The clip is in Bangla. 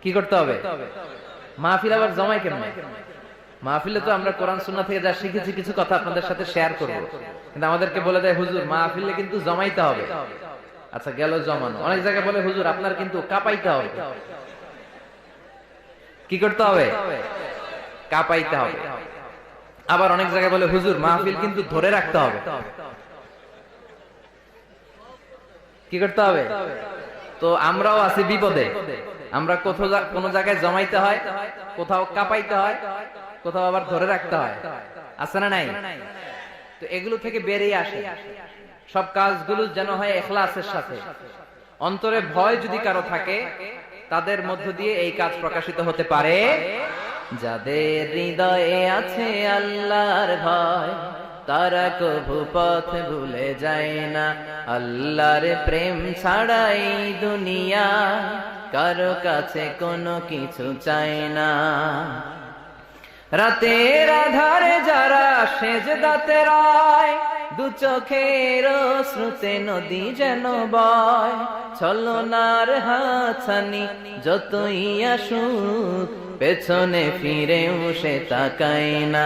কি করতে হবে? মাহফিল আবার জমাই কেমনে? মাহফিলে তো আমরা কোরআন সুন্নাহ থেকে যা শিখেছি কিছু কথা আপনাদের সাথে শেয়ার করব, কিন্তু আমাদেরকে বলে দেয় হুজুর মাহফিলে কিন্তু জমাইতে হবে। আচ্ছা গেল জমানো। অনেক জায়গায় বলে হুজুর আপনার কিন্তু কাঁপাইতে হবে। কি করতে হবে? কাঁপাইতে হবে। আবার অনেক জায়গায় বলে হুজুর মাহফিল কিন্তু ধরে রাখতে হবে। কি করতে হবে? তো আমরাও আছি বিপদে। আমরা কোন জায়গায় জমাইতে হয়, কোথাও কাঁপাইতে হয়, কোথাও আবার ধরে রাখতে হয়। আছে না নাই? তো এগুলো থেকে বেরিয়ে আসে সব কাজগুলো যেন হয় ইখলাসের সাথে। অন্তরে ভয় যদি কারো থাকে তাদের মধ্য দিয়ে এই কাজ প্রকাশিত হতে পারে। যাদের হৃদয়ে আছে আল্লাহর ভয় তারা কভু পথ ভুলে যায় না। আল্লাহর প্রেম ছাড়া এই দুনিয়া কারো কাছে কোনো কিছু চায় না। রাতের আধারে যারা সেজদাতে রায় দু চোখের শ্রুতে নদী যেন বয়। ছলনার হাতছানি যতই আসুক পেছনে ফিরেও সে তাকায় না।